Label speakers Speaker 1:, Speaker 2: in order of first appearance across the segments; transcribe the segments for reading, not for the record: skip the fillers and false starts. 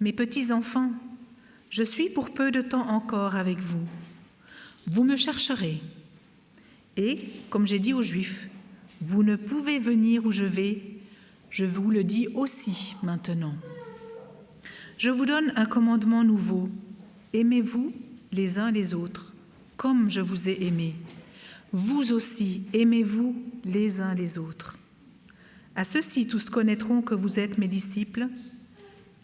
Speaker 1: Mes petits enfants, je suis pour peu de temps encore avec vous. Vous me chercherez. Et, comme j'ai dit aux Juifs, vous ne pouvez venir où je vais, je vous le dis aussi maintenant. Je vous donne un commandement nouveau. Aimez-vous les uns les autres, comme je vous ai aimés. Vous aussi, aimez-vous les uns les autres. À ceux-ci, tous connaîtront que vous êtes mes disciples,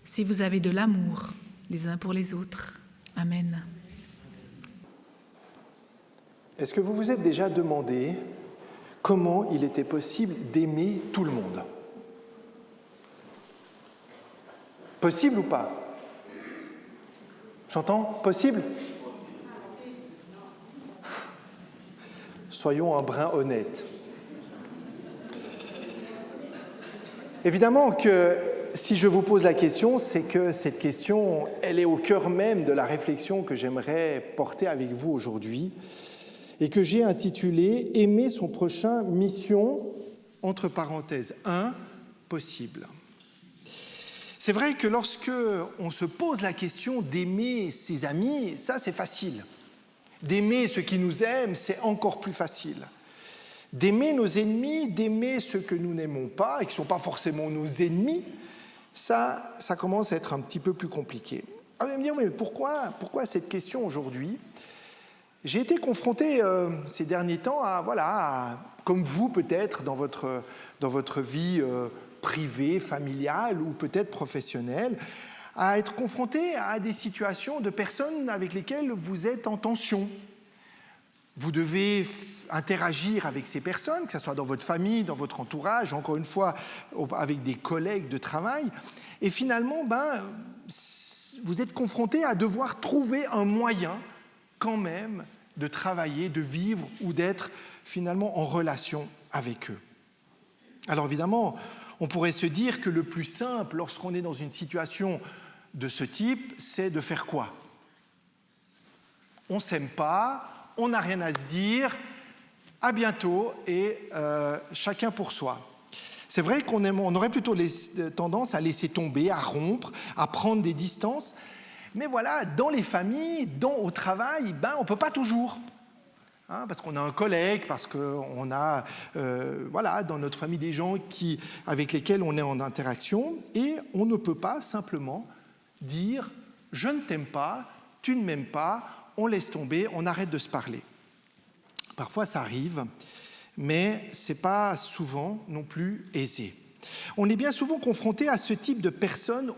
Speaker 1: si vous avez de l'amour les uns pour les autres. Amen.
Speaker 2: Est-ce que vous vous êtes déjà demandé comment il était possible d'aimer tout le monde ? Possible ou pas ? J'entends ? Possible ? Soyons un brin honnêtes. Évidemment que si je vous pose la question, c'est que cette question, elle est au cœur même de la réflexion que j'aimerais porter avec vous aujourd'hui et que j'ai intitulée « Aimer son prochain, mission, entre parenthèses, impossible ». C'est vrai que lorsque on se pose la question d'aimer ses amis, ça c'est facile. D'aimer ceux qui nous aiment, c'est encore plus facile. D'aimer nos ennemis, d'aimer ceux que nous n'aimons pas et qui ne sont pas forcément nos ennemis, ça commence à être un petit peu plus compliqué. Ah, vous allez me dire, mais pourquoi cette question aujourd'hui ? J'ai été confronté ces derniers temps comme vous peut-être dans votre vie privée, familiale ou peut-être professionnelle, à être confronté à des situations de personnes avec lesquelles vous êtes en tension. Vous devez interagir avec ces personnes, que ce soit dans votre famille, dans votre entourage, encore une fois, avec des collègues de travail. Et finalement, vous êtes confronté à devoir trouver un moyen quand même de travailler, de vivre ou d'être finalement en relation avec eux. Alors évidemment, on pourrait se dire que le plus simple lorsqu'on est dans une situation de ce type, c'est de faire quoi ? On ne s'aime pas, on n'a rien à se dire, à bientôt et chacun pour soi. C'est vrai on aurait plutôt tendance à laisser tomber, à rompre, à prendre des distances. Mais voilà, dans les familles, au travail, on ne peut pas toujours. Parce qu'on a un collègue, parce qu'on a dans notre famille des gens avec lesquels on est en interaction, et on ne peut pas simplement dire « je ne t'aime pas, tu ne m'aimes pas », on laisse tomber, on arrête de se parler. Parfois ça arrive, mais ce n'est pas souvent non plus aisé. On est bien souvent confronté à ce type de personnes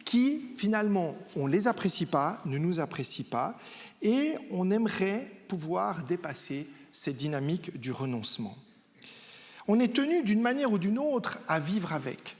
Speaker 2: qui, finalement, on ne les apprécie pas, ne nous apprécient pas, et on aimerait pouvoir dépasser cette dynamique du renoncement. On est tenu d'une manière ou d'une autre à vivre avec.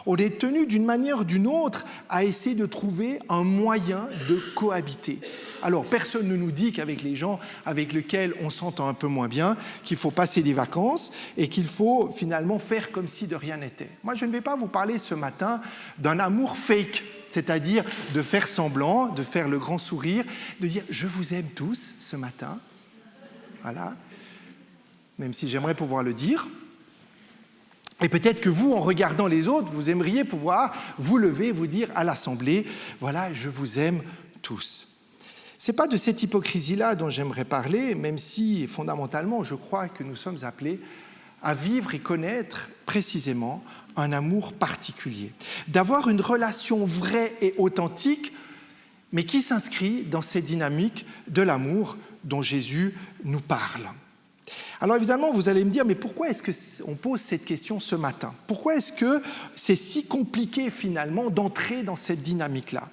Speaker 2: On est tenu d'une manière ou d'une autre à essayer de trouver un moyen de cohabiter. Alors, personne ne nous dit qu'avec les gens avec lesquels on s'entend un peu moins bien, qu'il faut passer des vacances et qu'il faut finalement faire comme si de rien n'était. Moi, je ne vais pas vous parler ce matin d'un amour fake, c'est-à-dire de faire semblant, de faire le grand sourire, de dire « je vous aime tous ce matin ». Voilà, même si j'aimerais pouvoir le dire. Et peut-être que vous, en regardant les autres, vous aimeriez pouvoir vous lever et vous dire à l'Assemblée « voilà, je vous aime tous ». Ce n'est pas de cette hypocrisie-là dont j'aimerais parler, même si, fondamentalement, je crois que nous sommes appelés à vivre et connaître précisément un amour particulier. D'avoir une relation vraie et authentique, mais qui s'inscrit dans cette dynamique de l'amour dont Jésus nous parle. Alors évidemment, vous allez me dire, mais pourquoi est-ce qu'on pose cette question ce matin ? Pourquoi est-ce que c'est si compliqué finalement d'entrer dans cette dynamique-là ?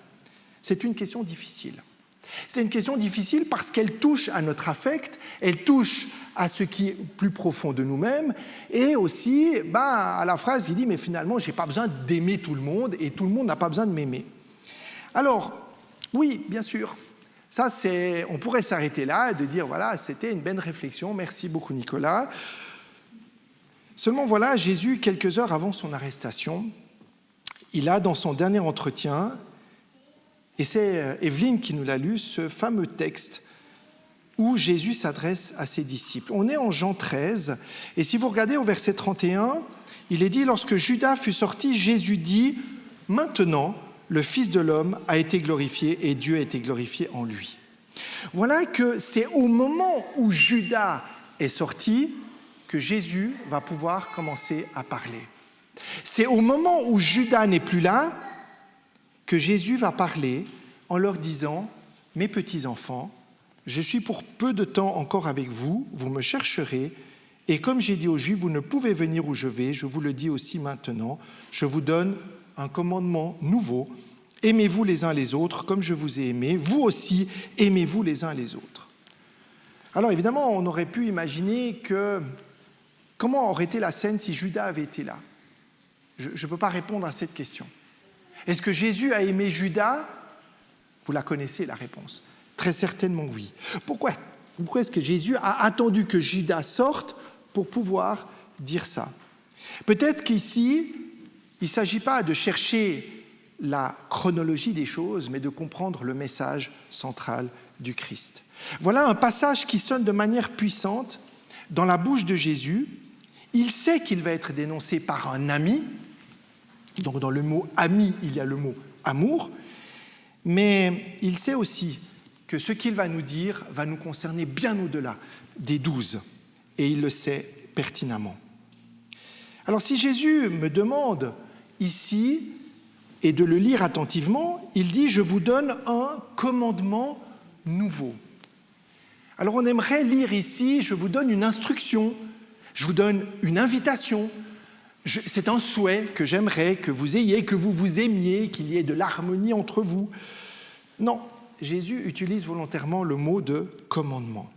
Speaker 2: C'est une question difficile. C'est une question difficile parce qu'elle touche à notre affect, elle touche à ce qui est plus profond de nous-mêmes et aussi à la phrase qui dit « mais finalement, je n'ai pas besoin d'aimer tout le monde et tout le monde n'a pas besoin de m'aimer ». Alors, oui, bien sûr, ça on pourrait s'arrêter là et de dire « voilà, c'était une belle réflexion, merci beaucoup Nicolas ». Seulement voilà, Jésus, quelques heures avant son arrestation, il a dans son dernier entretien, et c'est Evelyne qui nous l'a lu, ce fameux texte où Jésus s'adresse à ses disciples. On est en Jean 13, et si vous regardez au verset 31, il est dit « Lorsque Judas fut sorti, Jésus dit « Maintenant, le Fils de l'homme a été glorifié et Dieu a été glorifié en lui. Voilà que c'est au moment où Judas est sorti que Jésus va pouvoir commencer à parler. C'est au moment où Judas n'est plus là que Jésus va parler en leur disant « Mes petits-enfants, je suis pour peu de temps encore avec vous, vous me chercherez, et comme j'ai dit aux Juifs, vous ne pouvez venir où je vais, je vous le dis aussi maintenant, je vous donne un commandement nouveau, aimez-vous les uns les autres comme je vous ai aimés, vous aussi aimez-vous les uns les autres. » Alors évidemment, on aurait pu imaginer comment aurait été la scène si Judas avait été là. Je ne peux pas répondre à cette question. Est-ce que Jésus a aimé Judas ? Vous la connaissez, la réponse. Très certainement oui. Pourquoi est-ce que Jésus a attendu que Judas sorte pour pouvoir dire ça ? Peut-être qu'ici, il ne s'agit pas de chercher la chronologie des choses, mais de comprendre le message central du Christ. Voilà un passage qui sonne de manière puissante dans la bouche de Jésus. Il sait qu'il va être dénoncé par un ami. Donc dans le mot « ami », il y a le mot « amour ». Mais il sait aussi que ce qu'il va nous dire va nous concerner bien au-delà des 12. Et il le sait pertinemment. Alors si Jésus me demande ici, et de le lire attentivement, il dit « Je vous donne un commandement nouveau ». Alors on aimerait lire ici « Je vous donne une instruction », « Je vous donne une invitation ». C'est un souhait que j'aimerais que vous ayez, que vous vous aimiez, qu'il y ait de l'harmonie entre vous. Non, Jésus utilise volontairement le mot de commandement.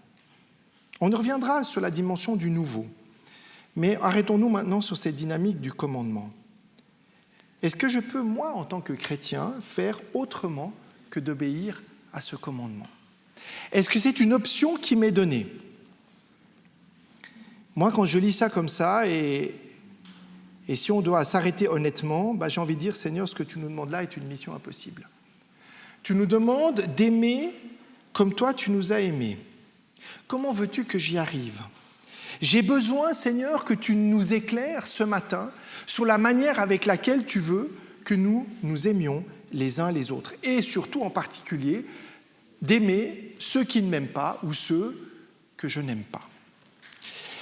Speaker 2: On reviendra sur la dimension du nouveau, mais arrêtons-nous maintenant sur cette dynamique du commandement. Est-ce que je peux, moi, en tant que chrétien, faire autrement que d'obéir à ce commandement ? Est-ce que c'est une option qui m'est donnée ? Moi, quand je lis ça comme ça, et si on doit s'arrêter honnêtement, j'ai envie de dire, Seigneur, ce que tu nous demandes là est une mission impossible. Tu nous demandes d'aimer comme toi tu nous as aimés. Comment veux-tu que j'y arrive ? J'ai besoin, Seigneur, que tu nous éclaires ce matin sur la manière avec laquelle tu veux que nous nous aimions les uns les autres. Et surtout, en particulier, d'aimer ceux qui ne m'aiment pas ou ceux que je n'aime pas.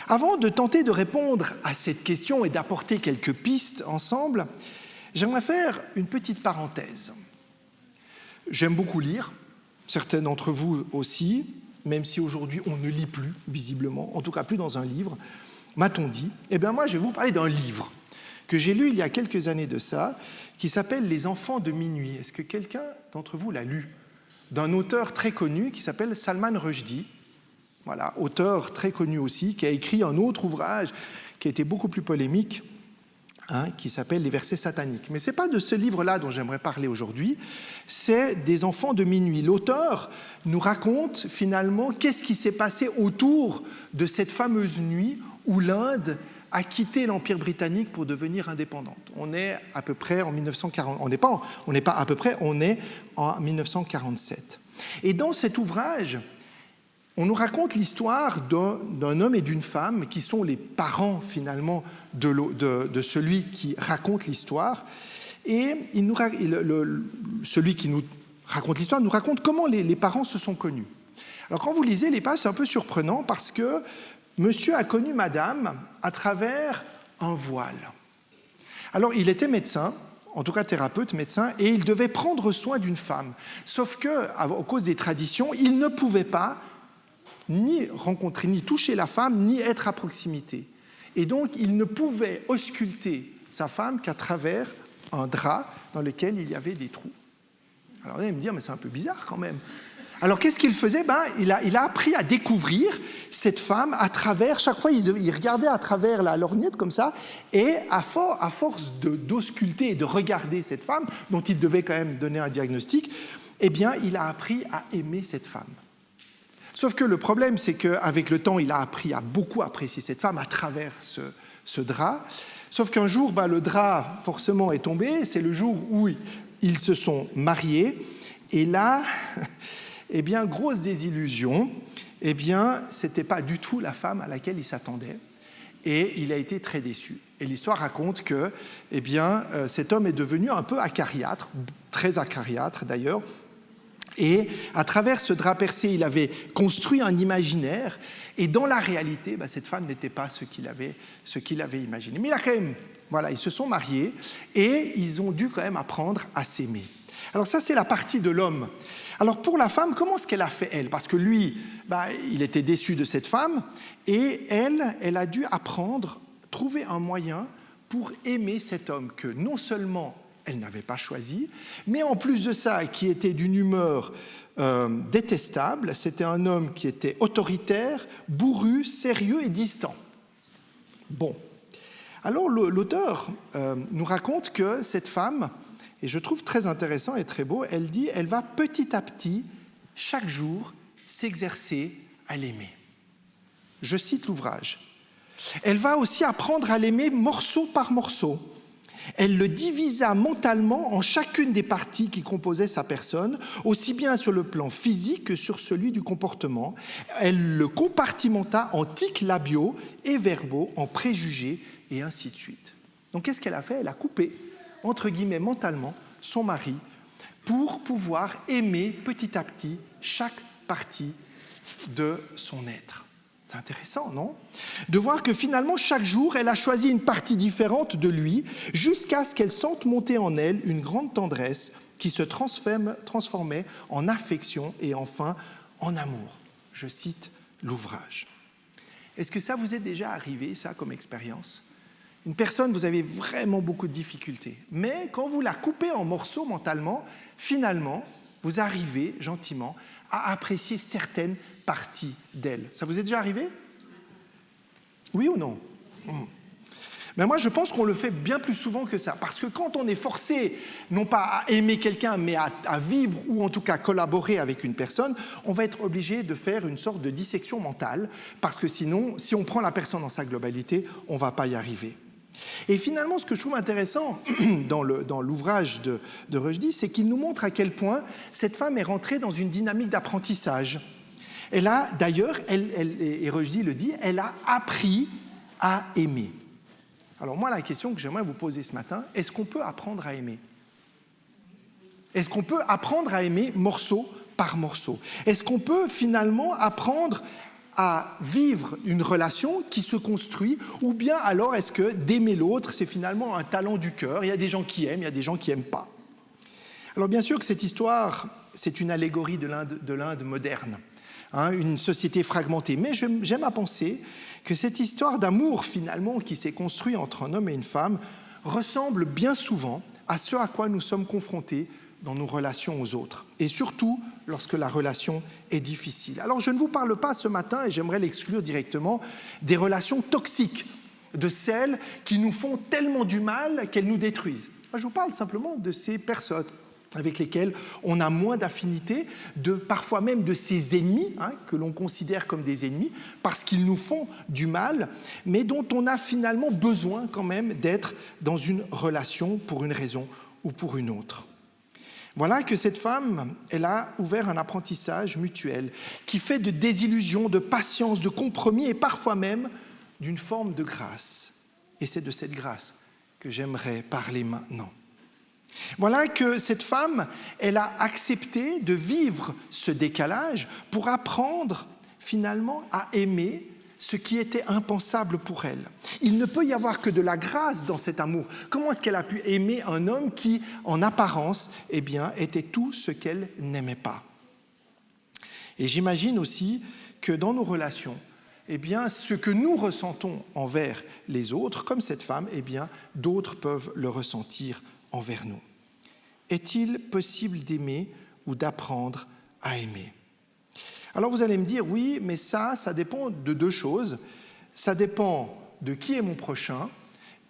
Speaker 2: Avant de tenter de répondre à cette question et d'apporter quelques pistes ensemble, j'aimerais faire une petite parenthèse. J'aime beaucoup lire, certains d'entre vous aussi, même si aujourd'hui on ne lit plus, visiblement, en tout cas plus dans un livre, m'a-t-on dit. Eh bien moi, je vais vous parler d'un livre que j'ai lu il y a quelques années de ça, qui s'appelle « Les enfants de minuit ». Est-ce que quelqu'un d'entre vous l'a lu ? D'un auteur très connu qui s'appelle Salman Rushdie. Voilà, auteur très connu aussi, qui a écrit un autre ouvrage qui a été beaucoup plus polémique, qui s'appelle « Les versets sataniques ». Mais ce n'est pas de ce livre-là dont j'aimerais parler aujourd'hui, c'est des enfants de minuit. L'auteur nous raconte finalement qu'est-ce qui s'est passé autour de cette fameuse nuit où l'Inde a quitté l'Empire britannique pour devenir indépendante. On est à peu près en 1940, on n'est pas à peu près, on est en 1947. Et dans cet ouvrage, on nous raconte l'histoire d'un homme et d'une femme qui sont les parents finalement de celui qui raconte l'histoire. Et celui qui nous raconte l'histoire nous raconte comment les parents se sont connus. Alors quand vous lisez les pages, c'est un peu surprenant parce que monsieur a connu madame à travers un voile. Alors il était médecin, en tout cas thérapeute, médecin, et il devait prendre soin d'une femme. Sauf qu'à cause des traditions, il ne pouvait pas ni rencontrer, ni toucher la femme, ni être à proximité. Et donc, il ne pouvait ausculter sa femme qu'à travers un drap dans lequel il y avait des trous. Alors, vous allez me dire, mais c'est un peu bizarre quand même. Alors, qu'est-ce qu'il faisait ? Il a appris à découvrir cette femme à travers, chaque fois, il regardait à travers la lorgnette comme ça, et à force d'ausculter et de regarder cette femme, dont il devait quand même donner un diagnostic, eh bien, il a appris à aimer cette femme. Sauf que le problème, c'est qu'avec le temps, il a appris à beaucoup apprécier cette femme à travers ce drap. Sauf qu'un jour, le drap, forcément, est tombé. C'est le jour où ils se sont mariés. Et là, eh bien, grosse désillusion. Eh bien, ce n'était pas du tout la femme à laquelle il s'attendait. Et il a été très déçu. Et l'histoire raconte que cet homme est devenu un peu acariâtre, très acariâtre d'ailleurs, et à travers ce drap percé, il avait construit un imaginaire, et dans la réalité, cette femme n'était pas ce qu'il avait imaginé. Mais ils se sont mariés, et ils ont dû quand même apprendre à s'aimer. Alors ça, c'est la partie de l'homme. Alors pour la femme, comment est-ce qu'elle a fait, elle ? Parce que lui, il était déçu de cette femme, et elle a dû apprendre, trouver un moyen pour aimer cet homme que non seulement elle n'avait pas choisi, mais en plus de ça, qui était d'une humeur détestable. C'était un homme qui était autoritaire, bourru, sérieux et distant. Bon. Alors l'auteur nous raconte que cette femme, et je trouve très intéressant et très beau, elle dit, elle va petit à petit, chaque jour, s'exercer à l'aimer. Je cite l'ouvrage. Elle va aussi apprendre à l'aimer morceau par morceau. Elle le divisa mentalement en chacune des parties qui composaient sa personne, aussi bien sur le plan physique que sur celui du comportement. Elle le compartimenta en tics labiaux et verbaux, en préjugés, et ainsi de suite. Donc qu'est-ce qu'elle a fait ? Elle a coupé, entre guillemets, mentalement, son mari pour pouvoir aimer petit à petit chaque partie de son être. C'est intéressant, non ? De voir que finalement, chaque jour, elle a choisi une partie différente de lui jusqu'à ce qu'elle sente monter en elle une grande tendresse qui se transformait en affection et enfin en amour. Je cite l'ouvrage. Est-ce que ça vous est déjà arrivé, ça, comme expérience ? Une personne, vous avez vraiment beaucoup de difficultés, mais quand vous la coupez en morceaux mentalement, finalement, vous arrivez gentiment à apprécier certaines partie d'elle. Ça vous est déjà arrivé ? Oui ou non ? Mais moi, je pense qu'on le fait bien plus souvent que ça. Parce que quand on est forcé, non pas à aimer quelqu'un, mais à vivre ou en tout cas collaborer avec une personne, on va être obligé de faire une sorte de dissection mentale. Parce que sinon, si on prend la personne dans sa globalité, on ne va pas y arriver. Et finalement, ce que je trouve intéressant dans l'ouvrage de Rushdie, c'est qu'il nous montre à quel point cette femme est rentrée dans une dynamique d'apprentissage. Elle a, d'ailleurs, et Rushdie le dit, elle a appris à aimer. Alors moi, la question que j'aimerais vous poser ce matin, est-ce qu'on peut apprendre à aimer ? Est-ce qu'on peut apprendre à aimer morceau par morceau ? Est-ce qu'on peut finalement apprendre à vivre une relation qui se construit, ou bien alors est-ce que d'aimer l'autre, c'est finalement un talent du cœur ? Il y a des gens qui aiment, il y a des gens qui n'aiment pas. Alors bien sûr que cette histoire, c'est une allégorie de l'Inde moderne. Une société fragmentée. Mais j'aime à penser que cette histoire d'amour, finalement, qui s'est construite entre un homme et une femme, ressemble bien souvent à ce à quoi nous sommes confrontés dans nos relations aux autres, et surtout lorsque la relation est difficile. Alors, je ne vous parle pas ce matin, et j'aimerais l'exclure directement, des relations toxiques, de celles qui nous font tellement du mal qu'elles nous détruisent. Moi, je vous parle simplement de ces personnes avec lesquels on a moins d'affinité, parfois même de ses ennemis, que l'on considère comme des ennemis, parce qu'ils nous font du mal, mais dont on a finalement besoin quand même d'être dans une relation pour une raison ou pour une autre. Voilà que cette femme, elle a ouvert un apprentissage mutuel qui fait de désillusion, de patience, de compromis et parfois même d'une forme de grâce. Et c'est de cette grâce que j'aimerais parler maintenant. Voilà que cette femme, elle a accepté de vivre ce décalage pour apprendre finalement à aimer ce qui était impensable pour elle. Il ne peut y avoir que de la grâce dans cet amour. Comment est-ce qu'elle a pu aimer un homme qui, en apparence, était tout ce qu'elle n'aimait pas ? Et j'imagine aussi que dans nos relations, ce que nous ressentons envers les autres, comme cette femme, d'autres peuvent le ressentir envers nous. Est-il possible d'aimer ou d'apprendre à aimer ? Alors vous allez me dire, oui, mais ça dépend de deux choses. Ça dépend de qui est mon prochain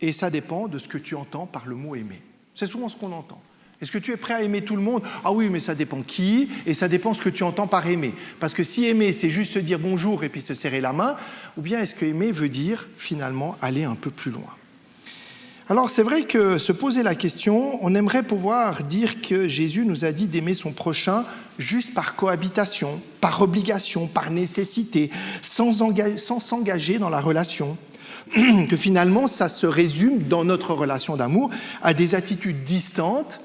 Speaker 2: et ça dépend de ce que tu entends par le mot aimer. C'est souvent ce qu'on entend. Est-ce que tu es prêt à aimer tout le monde ? Ah oui, mais ça dépend qui et ça dépend ce que tu entends par aimer. Parce que si aimer, c'est juste se dire bonjour et puis se serrer la main, ou bien est-ce que aimer veut dire finalement aller un peu plus loin ? Alors c'est vrai que se poser la question, on aimerait pouvoir dire que Jésus nous a dit d'aimer son prochain juste par cohabitation, par obligation, par nécessité, sans s'engager dans la relation. que finalement ça se résume dans notre relation d'amour à des attitudes distantes,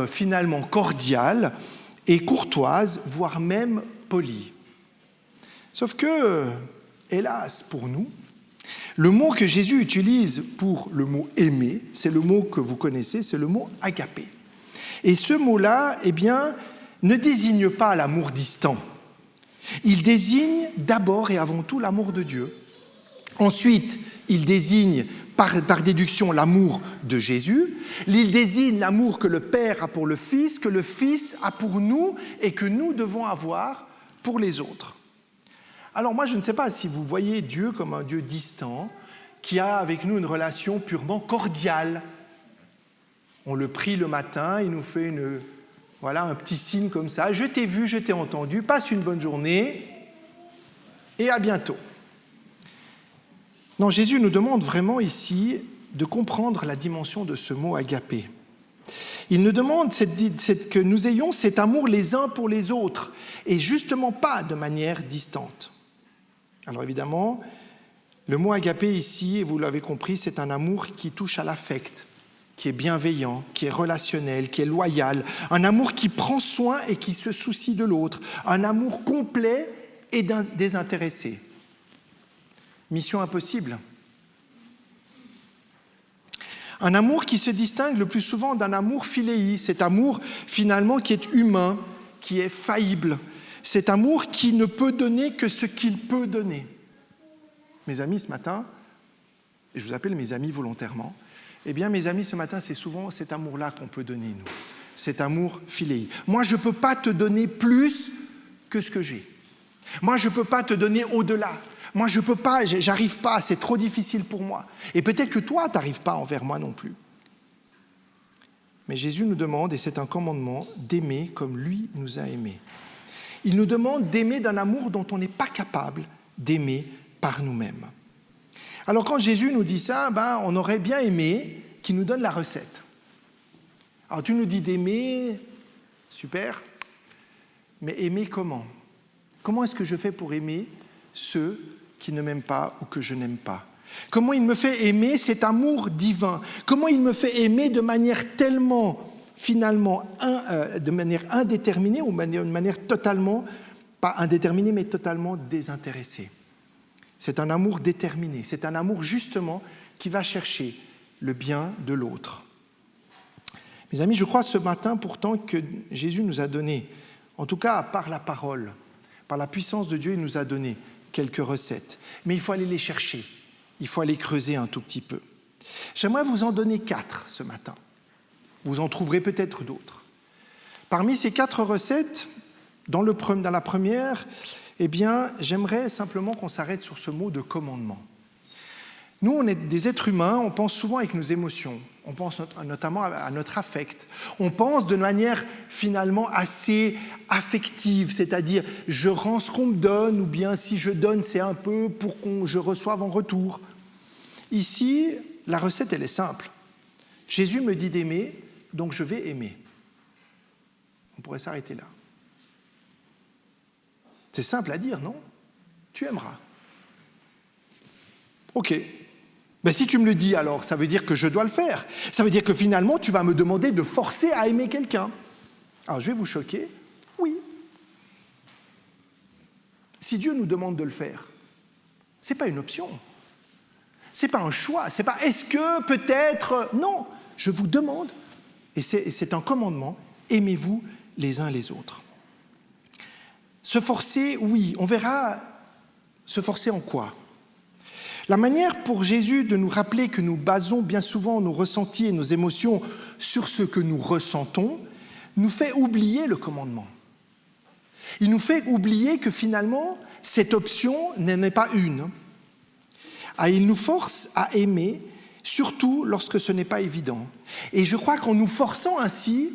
Speaker 2: finalement cordiales et courtoises, voire même polies. Sauf que, hélas pour nous, le mot que Jésus utilise pour le mot « aimer », c'est le mot que vous connaissez, c'est le mot « agapé ». Et ce mot-là, eh bien, ne désigne pas l'amour distant. Il désigne d'abord et avant tout l'amour de Dieu. Ensuite, il désigne par déduction l'amour de Jésus. Il désigne l'amour que le Père a pour le Fils, que le Fils a pour nous et que nous devons avoir pour les autres. Alors moi, je ne sais pas si vous voyez Dieu comme un Dieu distant, qui a avec nous une relation purement cordiale. On le prie le matin, il nous fait un petit signe comme ça. Je t'ai vu, je t'ai entendu, passe une bonne journée et à bientôt. Non, Jésus nous demande vraiment ici de comprendre la dimension de ce mot agapé. Il nous demande que nous ayons cet amour les uns pour les autres et justement pas de manière distante. Alors évidemment, le mot agapé ici, et vous l'avez compris, c'est un amour qui touche à l'affect, qui est bienveillant, qui est relationnel, qui est loyal, un amour qui prend soin et qui se soucie de l'autre, un amour complet et désintéressé. Mission impossible. Un amour qui se distingue le plus souvent d'un amour philéi, cet amour finalement qui est humain, qui est faillible, cet amour qui ne peut donner que ce qu'il peut donner. Mes amis, ce matin, et je vous appelle mes amis volontairement, eh bien mes amis, ce matin, c'est souvent cet amour-là qu'on peut donner, nous, cet amour philéi. Moi, je ne peux pas te donner plus que ce que j'ai. Moi, je ne peux pas te donner au-delà. Moi, je ne peux pas, j'arrive pas, c'est trop difficile pour moi. Et peut-être que toi, tu n'arrives pas envers moi non plus. Mais Jésus nous demande, et c'est un commandement, d'aimer comme lui nous a aimés. Il nous demande d'aimer d'un amour dont on n'est pas capable d'aimer par nous-mêmes. Alors quand Jésus nous dit ça, on aurait bien aimé qu'il nous donne la recette. Alors tu nous dis d'aimer, super, mais aimer comment ? Comment est-ce que je fais pour aimer ceux qui ne m'aiment pas ou que je n'aime pas ? Comment il me fait aimer cet amour divin ? Comment il me fait aimer de manière tellement, finalement, de manière indéterminée ou de manière totalement, pas indéterminée, mais totalement désintéressée ? C'est un amour déterminé, c'est un amour justement qui va chercher le bien de l'autre. Mes amis, je crois ce matin pourtant que Jésus nous a donné, en tout cas par la parole, par la puissance de Dieu, il nous a donné quelques recettes. Mais il faut aller les chercher, il faut aller creuser un tout petit peu. J'aimerais vous en donner 4 ce matin. Vous en trouverez peut-être d'autres. Parmi ces 4 recettes, dans la première, eh bien, j'aimerais simplement qu'on s'arrête sur ce mot de commandement. Nous, on est des êtres humains, on pense souvent avec nos émotions, on pense notamment à notre affect. On pense de manière finalement assez affective, c'est-à-dire je rends ce qu'on me donne, ou bien si je donne, c'est un peu pour que je reçoive en retour. Ici, la recette, elle est simple. Jésus me dit d'aimer, donc je vais aimer. On pourrait s'arrêter là. C'est simple à dire, non ? Tu aimeras. Ok. Ben si tu me le dis alors, ça veut dire que je dois le faire. Ça veut dire que finalement, tu vas me demander de forcer à aimer quelqu'un. Alors je vais vous choquer. Oui. Si Dieu nous demande de le faire, ce n'est pas une option. Ce n'est pas un choix. Ce n'est pas est-ce que, peut-être. Non. Je vous demande, et c'est un commandement, aimez-vous les uns les autres. Se forcer, oui, on verra se forcer en quoi ? La manière pour Jésus de nous rappeler que nous basons bien souvent nos ressentis et nos émotions sur ce que nous ressentons, nous fait oublier le commandement. Il nous fait oublier que finalement, cette option n'en est pas une. Il nous force à aimer, surtout lorsque ce n'est pas évident. Et je crois qu'en nous forçant ainsi,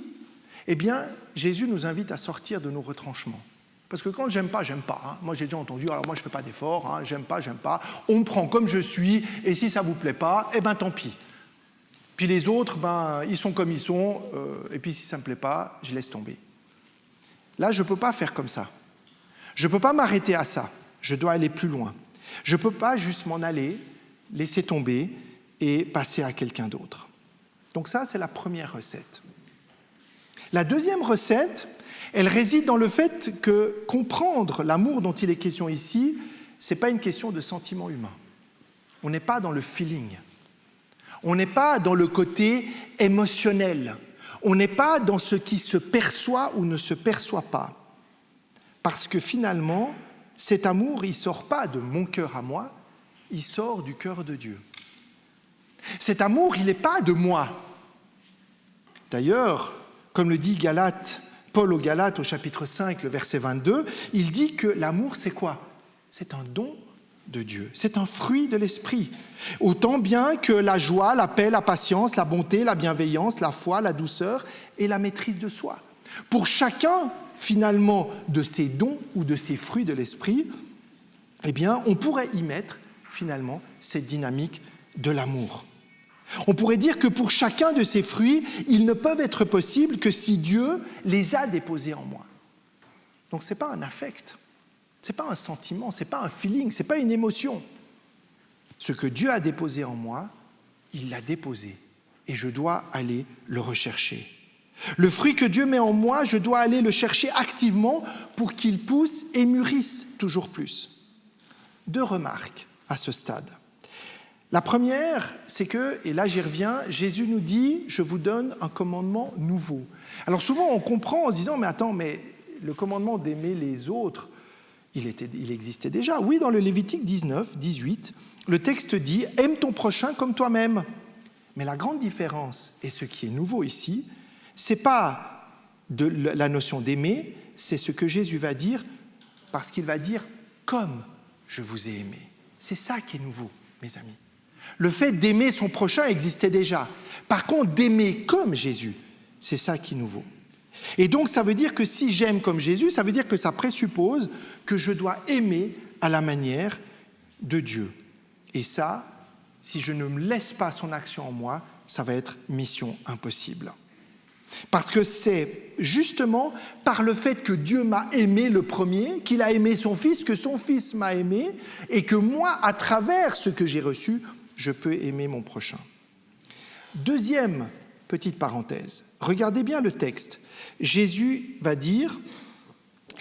Speaker 2: eh bien, Jésus nous invite à sortir de nos retranchements. Parce que quand j'aime pas, j'aime pas. Hein. Moi, j'ai déjà entendu, alors moi, je ne fais pas d'efforts, hein, j'aime pas. On me prend comme je suis, et si ça ne vous plaît pas, eh bien, tant pis. Puis les autres, ils sont comme ils sont, et puis si ça ne me plaît pas, je laisse tomber. Là, je ne peux pas faire comme ça. Je ne peux pas m'arrêter à ça. Je dois aller plus loin. Je ne peux pas juste m'en aller laisser tomber et passer à quelqu'un d'autre. Donc ça, c'est la première recette. La deuxième recette, elle réside dans le fait que comprendre l'amour dont il est question ici, ce n'est pas une question de sentiment humain. On n'est pas dans le feeling. On n'est pas dans le côté émotionnel. On n'est pas dans ce qui se perçoit ou ne se perçoit pas. Parce que finalement, cet amour, il ne sort pas de mon cœur à moi, il sort du cœur de Dieu. Cet amour, il n'est pas de moi. D'ailleurs, comme le dit Paul aux Galates au chapitre 5, le verset 22, il dit que l'amour, c'est quoi? C'est un don de Dieu, c'est un fruit de l'esprit. Autant bien que la joie, la paix, la patience, la bonté, la bienveillance, la foi, la douceur et la maîtrise de soi. Pour chacun, finalement, de ces dons ou de ces fruits de l'esprit, eh bien, on pourrait y mettre, finalement, cette dynamique de l'amour. On pourrait dire que pour chacun de ces fruits, ils ne peuvent être possibles que si Dieu les a déposés en moi. Donc ce n'est pas un affect, ce n'est pas un sentiment, ce n'est pas un feeling, ce n'est pas une émotion. Ce que Dieu a déposé en moi, il l'a déposé et je dois aller le rechercher. Le fruit que Dieu met en moi, je dois aller le chercher activement pour qu'il pousse et mûrisse toujours plus. 2 remarques à ce stade. La première, c'est que, et là j'y reviens, Jésus nous dit « Je vous donne un commandement nouveau ». Alors souvent on comprend en se disant « Mais attends, mais le commandement d'aimer les autres, il existait déjà ». Oui, dans le Lévitique 19, 18, le texte dit « Aime ton prochain comme toi-même ». Mais la grande différence, et ce qui est nouveau ici, ce n'est pas la notion d'aimer, c'est ce que Jésus va dire, parce qu'il va dire « Comme je vous ai aimé ». C'est ça qui est nouveau, mes amis. Le fait d'aimer son prochain existait déjà. Par contre, d'aimer comme Jésus, c'est ça qui est nouveau. Et donc, ça veut dire que si j'aime comme Jésus, ça veut dire que ça présuppose que je dois aimer à la manière de Dieu. Et ça, si je ne me laisse pas son action en moi, ça va être mission impossible. Parce que c'est justement par le fait que Dieu m'a aimé le premier, qu'il a aimé son Fils, que son Fils m'a aimé, et que moi, à travers ce que j'ai reçu, je peux aimer mon prochain. Deuxième petite parenthèse, regardez bien le texte. Jésus va dire,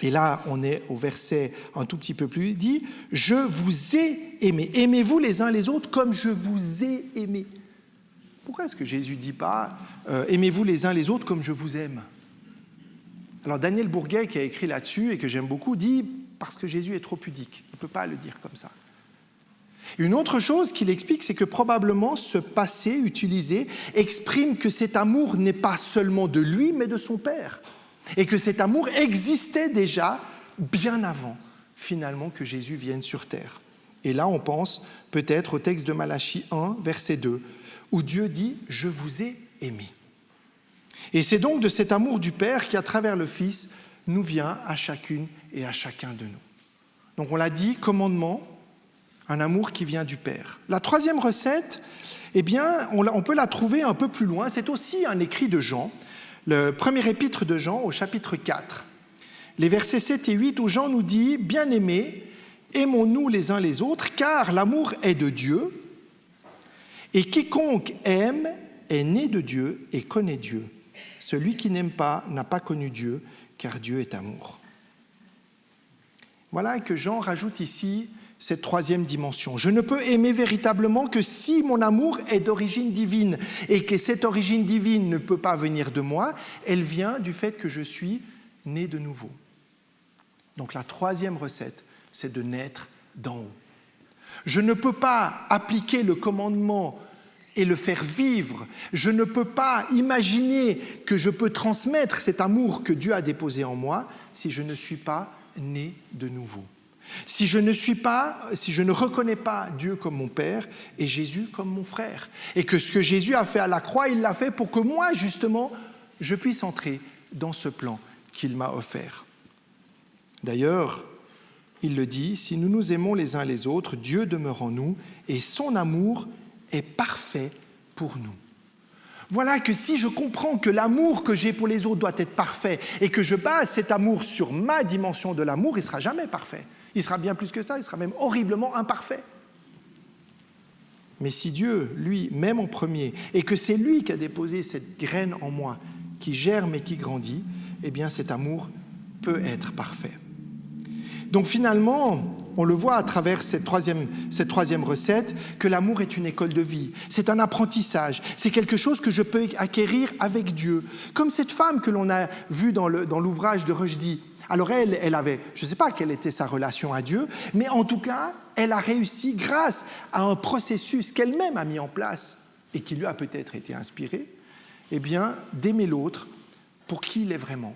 Speaker 2: et là on est au verset un tout petit peu plus, il dit « Je vous ai aimé, aimez-vous les uns les autres comme je vous ai aimé ». Pourquoi est-ce que Jésus ne dit pas « Aimez-vous les uns les autres comme je vous aime » Alors Daniel Bourguet, qui a écrit là-dessus et que j'aime beaucoup, dit « Parce que Jésus est trop pudique, il ne peut pas le dire comme ça ». Une autre chose qu'il explique, c'est que probablement ce passé utilisé exprime que cet amour n'est pas seulement de lui, mais de son Père. Et que cet amour existait déjà bien avant, finalement, que Jésus vienne sur terre. Et là, on pense peut-être au texte de Malachie 1, verset 2, où Dieu dit « Je vous ai aimé ». Et c'est donc de cet amour du Père qui, à travers le Fils, nous vient à chacune et à chacun de nous. Donc on l'a dit, commandement, un amour qui vient du Père. La troisième recette, eh bien, on peut la trouver un peu plus loin. C'est aussi un écrit de Jean, le premier épître de Jean au chapitre 4. Les versets 7 et 8 où Jean nous dit « Bien-aimés, aimons-nous les uns les autres, car l'amour est de Dieu, et quiconque aime est né de Dieu et connaît Dieu. Celui qui n'aime pas n'a pas connu Dieu, car Dieu est amour. » Voilà que Jean rajoute ici cette troisième dimension. Je ne peux aimer véritablement que si mon amour est d'origine divine et que cette origine divine ne peut pas venir de moi, elle vient du fait que je suis né de nouveau. Donc la troisième recette, c'est de naître d'en haut. Je ne peux pas appliquer le commandement et le faire vivre. Je ne peux pas imaginer que je peux transmettre cet amour que Dieu a déposé en moi si je ne suis pas né de nouveau. Si je ne reconnais pas Dieu comme mon Père et Jésus comme mon frère, et que ce que Jésus a fait à la croix, il l'a fait pour que moi, justement, je puisse entrer dans ce plan qu'il m'a offert. D'ailleurs, il le dit, si nous nous aimons les uns les autres, Dieu demeure en nous et son amour est parfait pour nous. Voilà que si je comprends que l'amour que j'ai pour les autres doit être parfait et que je base cet amour sur ma dimension de l'amour, il ne sera jamais parfait. Il sera bien plus que ça, il sera même horriblement imparfait. Mais si Dieu, lui, m'aime en premier, et que c'est lui qui a déposé cette graine en moi, qui germe et qui grandit, eh bien cet amour peut être parfait. Donc finalement, on le voit à travers cette troisième recette, que l'amour est une école de vie. C'est un apprentissage, c'est quelque chose que je peux acquérir avec Dieu. Comme cette femme que l'on a vue dans l'ouvrage de Rushdie. Alors elle avait, je ne sais pas quelle était sa relation à Dieu, mais en tout cas, elle a réussi grâce à un processus qu'elle-même a mis en place et qui lui a peut-être été inspiré, eh bien, d'aimer l'autre pour qui il est vraiment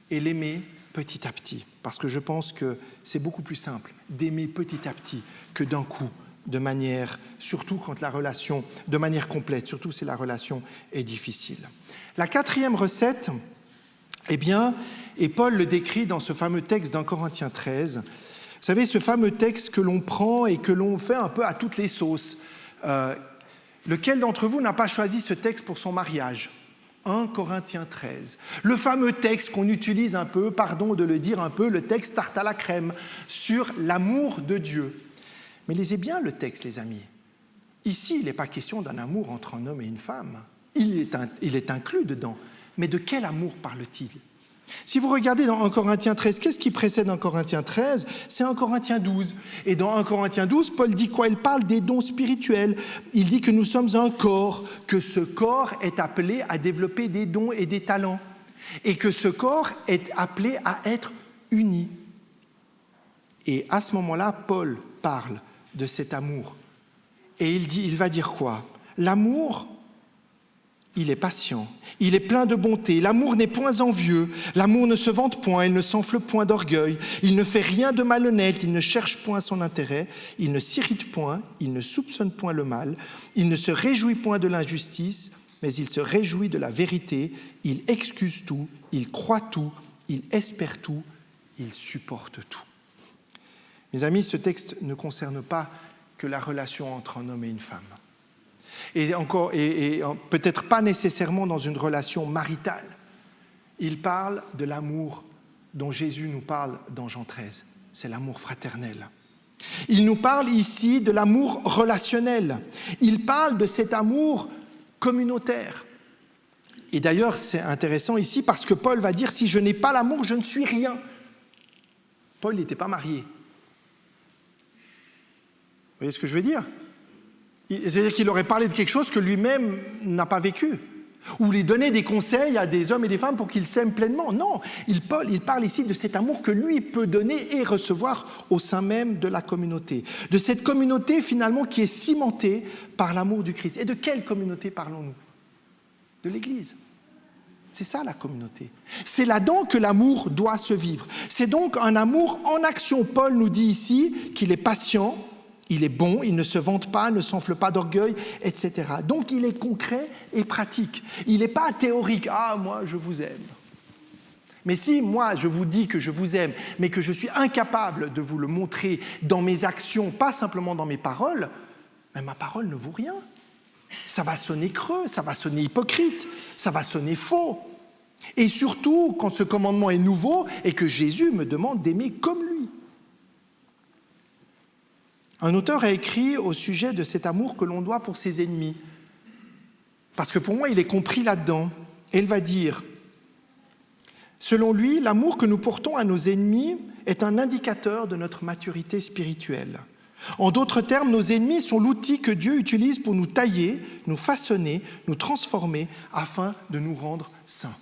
Speaker 2: et l'aimer petit à petit. Parce que je pense que c'est beaucoup plus simple d'aimer petit à petit que d'un coup, de manière, surtout quand la relation, de manière complète, surtout si la relation est difficile. La quatrième recette, eh bien, et Paul le décrit dans ce fameux texte d'Un Corinthiens 13. Vous savez, ce fameux texte que l'on prend et que l'on fait un peu à toutes les sauces. Lequel d'entre vous n'a pas choisi ce texte pour son mariage ? 1 Corinthiens 13. Le fameux texte qu'on utilise un peu, pardon de le dire un peu, le texte tarte à la crème, sur l'amour de Dieu. Mais lisez bien le texte, les amis. Ici, il n'est pas question d'un amour entre un homme et une femme. Il est inclus dedans. Mais de quel amour parle-t-il ? Si vous regardez dans 1 Corinthiens 13, qu'est-ce qui précède 1 Corinthiens 13 ? C'est 1 Corinthiens 12. Et dans 1 Corinthiens 12, Paul dit quoi ? Il parle des dons spirituels. Il dit que nous sommes un corps, que ce corps est appelé à développer des dons et des talents. Et que ce corps est appelé à être uni. Et à ce moment-là, Paul parle de cet amour. Et il va dire quoi ? L'amour, il est patient, il est plein de bonté, l'amour n'est point envieux, l'amour ne se vante point, il ne s'enfle point d'orgueil, il ne fait rien de malhonnête, il ne cherche point son intérêt, il ne s'irrite point, il ne soupçonne point le mal, il ne se réjouit point de l'injustice, mais il se réjouit de la vérité, il excuse tout, il croit tout, il espère tout, il supporte tout. Mes amis, ce texte ne concerne pas que la relation entre un homme et une femme. Et peut-être pas nécessairement dans une relation maritale. Il parle de l'amour dont Jésus nous parle dans Jean 13. C'est l'amour fraternel. Il nous parle ici de l'amour relationnel. Il parle de cet amour communautaire. Et d'ailleurs, c'est intéressant ici parce que Paul va dire « Si je n'ai pas l'amour, je ne suis rien ». Paul n'était pas marié. Vous voyez ce que je veux dire ? C'est-à-dire qu'il aurait parlé de quelque chose que lui-même n'a pas vécu. Ou lui donner des conseils à des hommes et des femmes pour qu'ils s'aiment pleinement. Non, il parle ici de cet amour que lui peut donner et recevoir au sein même de la communauté. De cette communauté finalement qui est cimentée par l'amour du Christ. Et de quelle communauté parlons-nous ? De l'Église. C'est ça la communauté. C'est là-dedans que l'amour doit se vivre. C'est donc un amour en action. Paul nous dit ici qu'il est patient, il est bon, il ne se vante pas, ne s'enfle pas d'orgueil, etc. Donc il est concret et pratique. Il n'est pas théorique. « Ah, moi, je vous aime. » Mais si moi, je vous dis que je vous aime, mais que je suis incapable de vous le montrer dans mes actions, pas simplement dans mes paroles, ben ma parole ne vaut rien. Ça va sonner creux, ça va sonner hypocrite, ça va sonner faux. Et surtout, quand ce commandement est nouveau et que Jésus me demande d'aimer comme lui. Un auteur a écrit au sujet de cet amour que l'on doit pour ses ennemis. Parce que pour moi, il est compris là-dedans. Et il va dire, selon lui, l'amour que nous portons à nos ennemis est un indicateur de notre maturité spirituelle. En d'autres termes, nos ennemis sont l'outil que Dieu utilise pour nous tailler, nous façonner, nous transformer afin de nous rendre saints.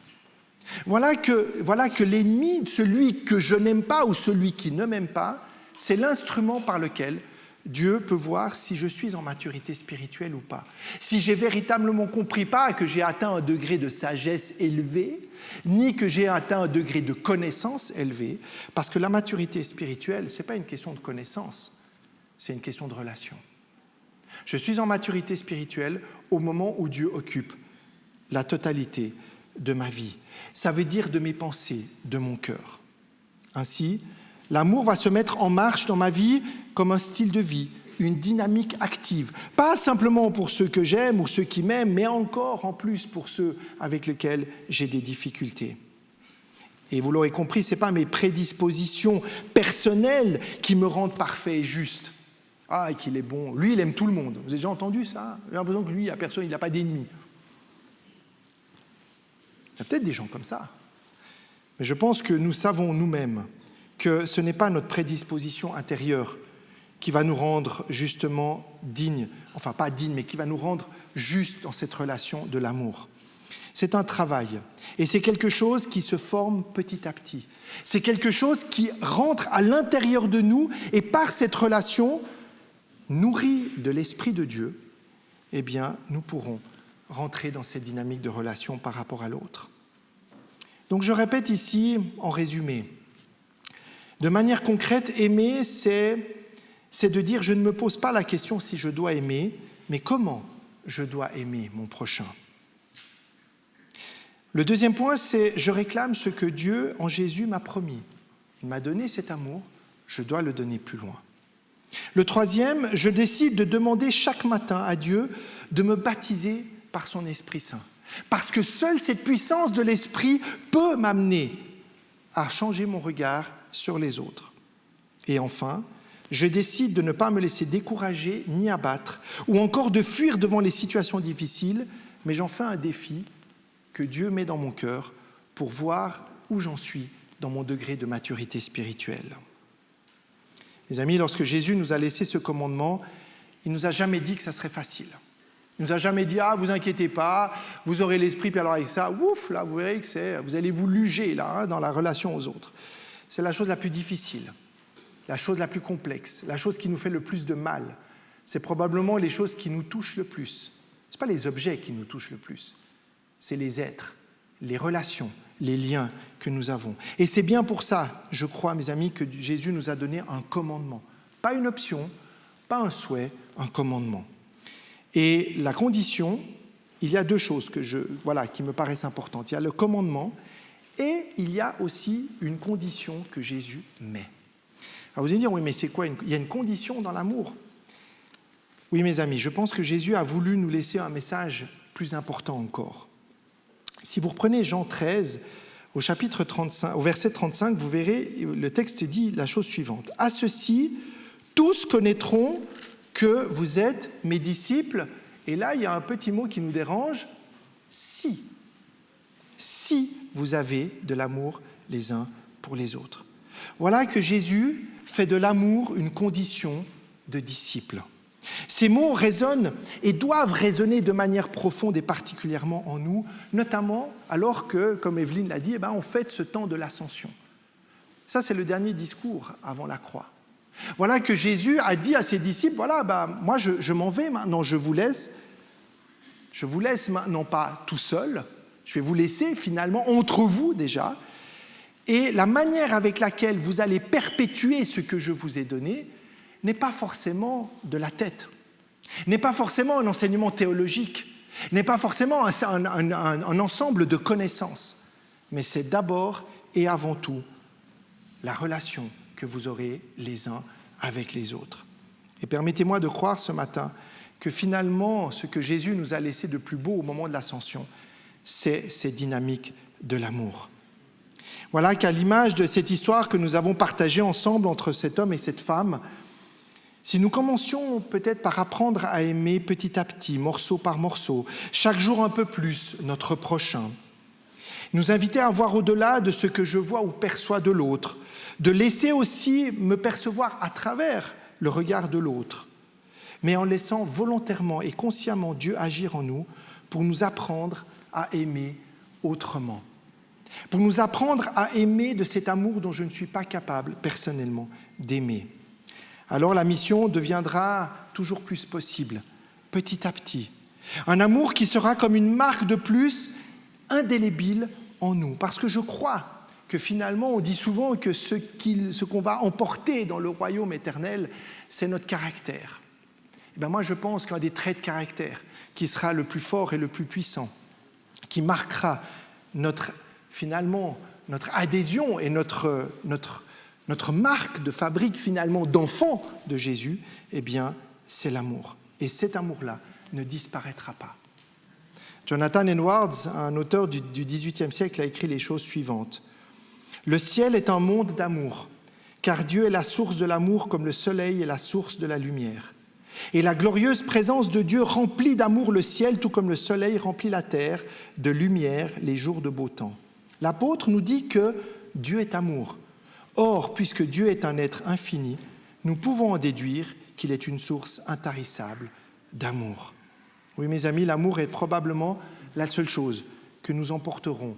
Speaker 2: Voilà que l'ennemi, celui que je n'aime pas ou celui qui ne m'aime pas, c'est l'instrument par lequel Dieu peut voir si je suis en maturité spirituelle ou pas. Si j'ai véritablement compris, pas que j'ai atteint un degré de sagesse élevé, ni que j'ai atteint un degré de connaissance élevé, parce que la maturité spirituelle, ce n'est pas une question de connaissance, c'est une question de relation. Je suis en maturité spirituelle au moment où Dieu occupe la totalité de ma vie. Ça veut dire de mes pensées, de mon cœur. Ainsi, l'amour va se mettre en marche dans ma vie comme un style de vie, une dynamique active. Pas simplement pour ceux que j'aime ou ceux qui m'aiment, mais encore en plus pour ceux avec lesquels j'ai des difficultés. Et vous l'aurez compris, ce n'est pas mes prédispositions personnelles qui me rendent parfait et juste. Ah, qu'il est bon. Lui, il aime tout le monde. Vous avez déjà entendu ça? J'ai l'impression que lui, il n'y a personne, il n'a pas d'ennemis. Il y a peut-être des gens comme ça. Mais je pense que nous savons nous-mêmes que ce n'est pas notre prédisposition intérieure qui va nous rendre justement dignes, enfin pas dignes, mais qui va nous rendre justes dans cette relation de l'amour. C'est un travail, et c'est quelque chose qui se forme petit à petit. C'est quelque chose qui rentre à l'intérieur de nous, et par cette relation, nourrie de l'Esprit de Dieu, eh bien, nous pourrons rentrer dans cette dynamique de relation par rapport à l'autre. Donc je répète ici, en résumé, de manière concrète, aimer, c'est de dire, je ne me pose pas la question si je dois aimer, mais comment je dois aimer mon prochain. Le deuxième point, c'est je réclame ce que Dieu, en Jésus, m'a promis. Il m'a donné cet amour, je dois le donner plus loin. Le troisième, je décide de demander chaque matin à Dieu de me baptiser par son Esprit Saint. Parce que seule cette puissance de l'Esprit peut m'amener à changer mon regard sur les autres. Et enfin, je décide de ne pas me laisser décourager ni abattre, ou encore de fuir devant les situations difficiles, mais j'en fais un défi que Dieu met dans mon cœur pour voir où j'en suis dans mon degré de maturité spirituelle. Mes amis, lorsque Jésus nous a laissé ce commandement, il ne nous a jamais dit que ça serait facile. Il ne nous a jamais dit « Ah, vous inquiétez pas, vous aurez l'esprit, puis alors avec ça, ouf, là, vous verrez que vous allez vous luger là, dans la relation aux autres. » C'est la chose la plus difficile, la chose la plus complexe, la chose qui nous fait le plus de mal. C'est probablement les choses qui nous touchent le plus. Ce n'est pas les objets qui nous touchent le plus. C'est les êtres, les relations, les liens que nous avons. Et c'est bien pour ça, je crois, mes amis, que Jésus nous a donné un commandement. Pas une option, pas un souhait, un commandement. Et la condition, il y a deux choses qui me paraissent importantes. Il y a le commandement et il y a aussi une condition que Jésus met. Alors vous allez dire, oui, mais c'est quoi? Il y a une condition dans l'amour. Oui, mes amis, je pense que Jésus a voulu nous laisser un message plus important encore. Si vous reprenez Jean 13, au chapitre 35, au verset 35, vous verrez, le texte dit la chose suivante. « À ceci, tous connaîtront que vous êtes mes disciples. » Et là, il y a un petit mot qui nous dérange. « Si. Si vous avez de l'amour les uns pour les autres. » Voilà que Jésus fait de l'amour une condition de disciple. Ces mots résonnent et doivent résonner de manière profonde et particulièrement en nous, notamment alors que, comme Evelyne l'a dit, on fête ce temps de l'ascension. Ça, c'est le dernier discours avant la croix. Voilà que Jésus a dit à ses disciples, moi je m'en vais maintenant, je vous laisse maintenant pas tout seul, je vais vous laisser finalement entre vous déjà, et la manière avec laquelle vous allez perpétuer ce que je vous ai donné n'est pas forcément de la tête, n'est pas forcément un enseignement théologique, n'est pas forcément un ensemble de connaissances, mais c'est d'abord et avant tout la relation que vous aurez les uns avec les autres. Et permettez-moi de croire ce matin que finalement, ce que Jésus nous a laissé de plus beau au moment de l'ascension, c'est cette dynamique de l'amour. Voilà qu'à l'image de cette histoire que nous avons partagée ensemble entre cet homme et cette femme, si nous commencions peut-être par apprendre à aimer petit à petit, morceau par morceau, chaque jour un peu plus notre prochain, nous inviter à voir au-delà de ce que je vois ou perçois de l'autre, de laisser aussi me percevoir à travers le regard de l'autre, mais en laissant volontairement et consciemment Dieu agir en nous pour nous apprendre à aimer autrement, pour nous apprendre à aimer de cet amour dont je ne suis pas capable personnellement d'aimer. Alors la mission deviendra toujours plus possible, petit à petit. Un amour qui sera comme une marque de plus indélébile en nous. Parce que je crois que finalement, on dit souvent que ce qu'on va emporter dans le royaume éternel, c'est notre caractère. Et moi, je pense qu'un des traits de caractère qui sera le plus fort et le plus puissant, qui marquera notre adhésion et notre marque de fabrique finalement d'enfant de Jésus, c'est l'amour. Et cet amour-là ne disparaîtra pas. Jonathan Edwards, un auteur du XVIIIe siècle, a écrit les choses suivantes. « Le ciel est un monde d'amour, car Dieu est la source de l'amour comme le soleil est la source de la lumière. Et la glorieuse présence de Dieu remplit d'amour le ciel, tout comme le soleil remplit la terre de lumière les jours de beau temps. L'apôtre nous dit que Dieu est amour. Or, puisque Dieu est un être infini, nous pouvons en déduire qu'il est une source intarissable d'amour. Oui, mes amis, l'amour est probablement la seule chose que nous emporterons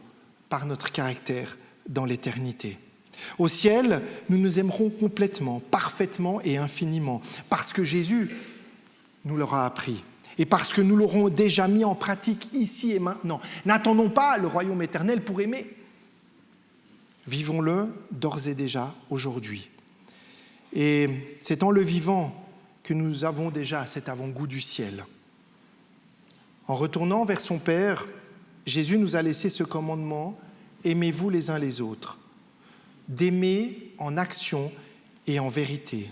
Speaker 2: par notre caractère dans l'éternité. Au ciel, nous nous aimerons complètement, parfaitement et infiniment, parce que Jésus nous l'aura appris et parce que nous l'aurons déjà mis en pratique ici et maintenant. N'attendons pas le royaume éternel pour aimer. Vivons-le d'ores et déjà aujourd'hui. Et c'est en le vivant que nous avons déjà cet avant-goût du ciel. En retournant vers son Père, Jésus nous a laissé ce commandement « Aimez-vous les uns les autres », d'aimer en action et en vérité.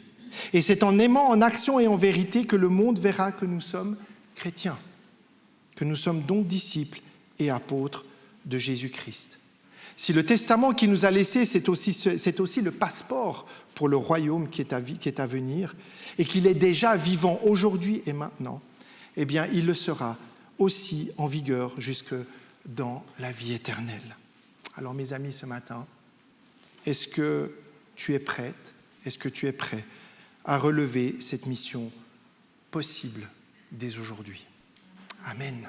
Speaker 2: Et c'est en aimant en action et en vérité que le monde verra que nous sommes chrétiens, que nous sommes donc disciples et apôtres de Jésus-Christ. Si le testament qu'il nous a laissé, c'est aussi le passeport pour le royaume qui est à venir, et qu'il est déjà vivant aujourd'hui et maintenant, eh bien, il le sera aussi en vigueur jusque dans la vie éternelle. Alors, mes amis, ce matin, est-ce que tu es prête, est-ce que tu es prêt à relever cette mission possible dès aujourd'hui? Amen.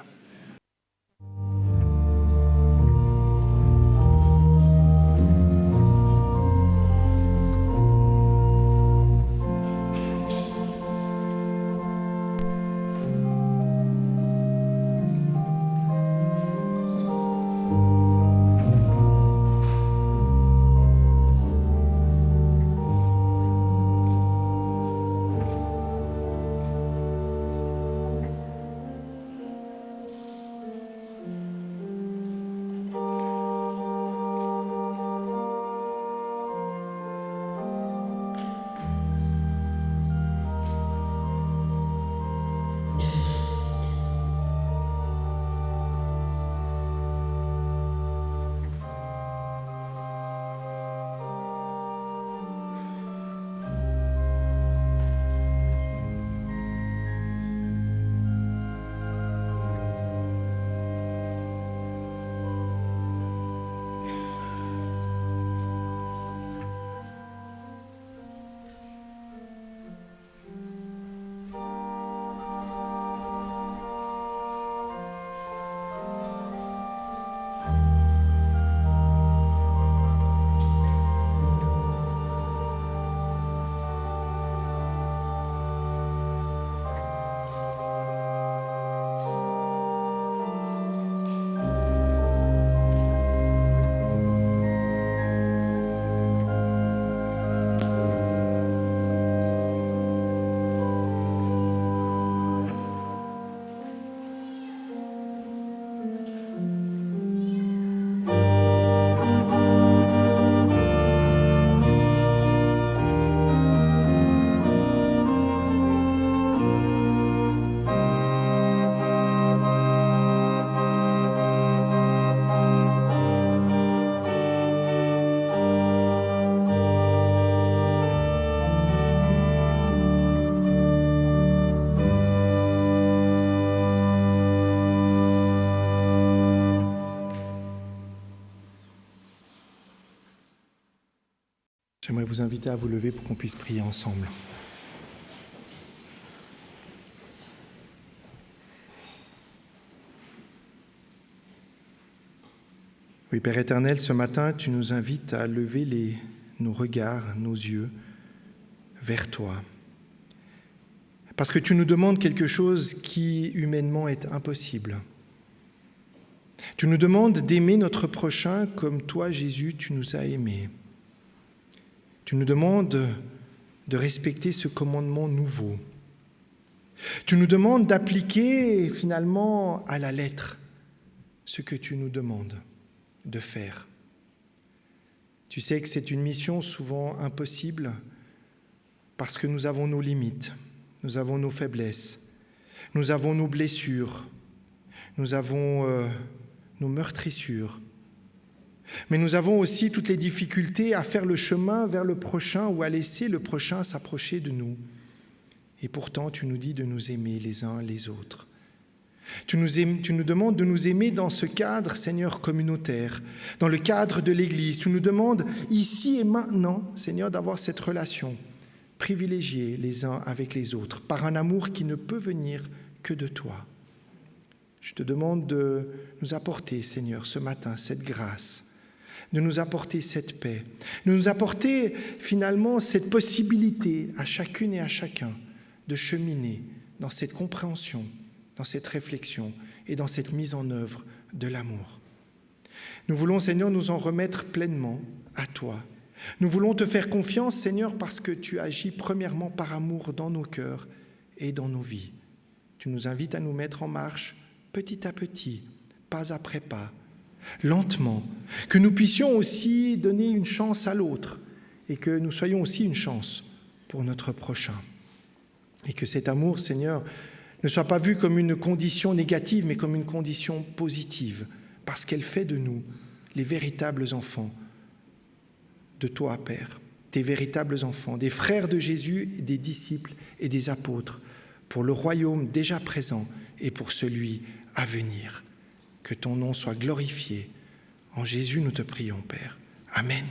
Speaker 2: J'aimerais vous inviter à vous lever pour qu'on puisse prier ensemble. Oui, Père éternel, ce matin, tu nous invites à lever nos regards, nos yeux vers toi. Parce que tu nous demandes quelque chose qui, humainement, est impossible. Tu nous demandes d'aimer notre prochain comme toi, Jésus, tu nous as aimés. Tu nous demandes de respecter ce commandement nouveau. Tu nous demandes d'appliquer finalement à la lettre ce que tu nous demandes de faire. Tu sais que c'est une mission souvent impossible parce que nous avons nos limites, nous avons nos faiblesses, nous avons nos blessures, nous avons nos meurtrissures. Mais nous avons aussi toutes les difficultés à faire le chemin vers le prochain ou à laisser le prochain s'approcher de nous. Et pourtant, tu nous dis de nous aimer les uns les autres. Tu nous demandes de nous aimer dans ce cadre, Seigneur, communautaire, dans le cadre de l'Église. Tu nous demandes ici et maintenant, Seigneur, d'avoir cette relation privilégiée les uns avec les autres, par un amour qui ne peut venir que de toi. Je te demande de nous apporter, Seigneur, ce matin, cette grâce, de nous apporter cette paix, de nous apporter finalement cette possibilité à chacune et à chacun de cheminer dans cette compréhension, dans cette réflexion et dans cette mise en œuvre de l'amour. Nous voulons, Seigneur, nous en remettre pleinement à toi. Nous voulons te faire confiance, Seigneur, parce que tu agis premièrement par amour dans nos cœurs et dans nos vies. Tu nous invites à nous mettre en marche petit à petit, pas après pas, lentement, que nous puissions aussi donner une chance à l'autre et que nous soyons aussi une chance pour notre prochain. Et que cet amour, Seigneur, ne soit pas vu comme une condition négative, mais comme une condition positive, parce qu'elle fait de nous les véritables enfants de toi, Père, tes véritables enfants, des frères de Jésus, des disciples et des apôtres, pour le royaume déjà présent et pour celui à venir. Que ton nom soit glorifié. En Jésus, nous te prions, Père. Amen.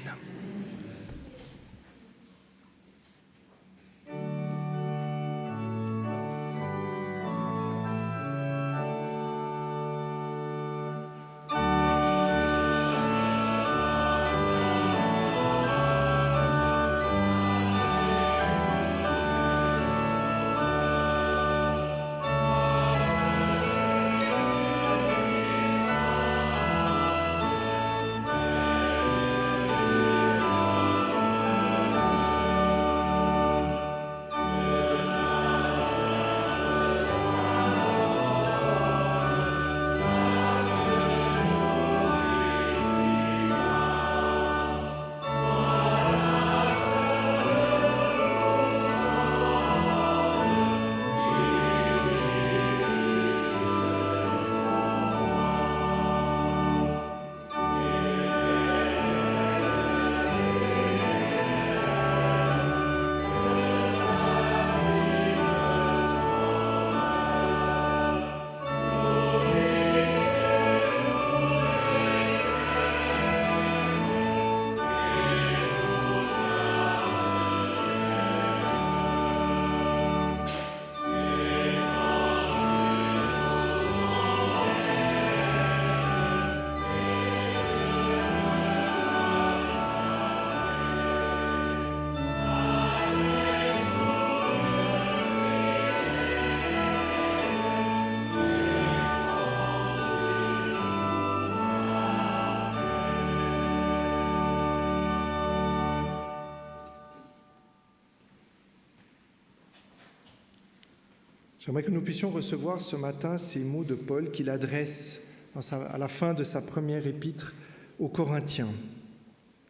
Speaker 2: J'aimerais que nous puissions recevoir ce matin ces mots de Paul qu'il adresse à la fin de sa première épître aux Corinthiens.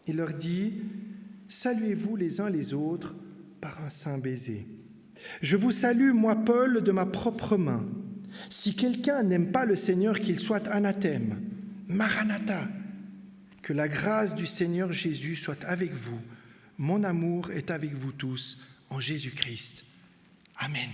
Speaker 2: Il leur dit « Saluez-vous les uns les autres par un saint baiser. Je vous salue, moi Paul, de ma propre main. Si quelqu'un n'aime pas le Seigneur, qu'il soit anathème. Maranatha. Que la grâce du Seigneur Jésus soit avec vous. Mon amour est avec vous tous en Jésus-Christ. Amen. »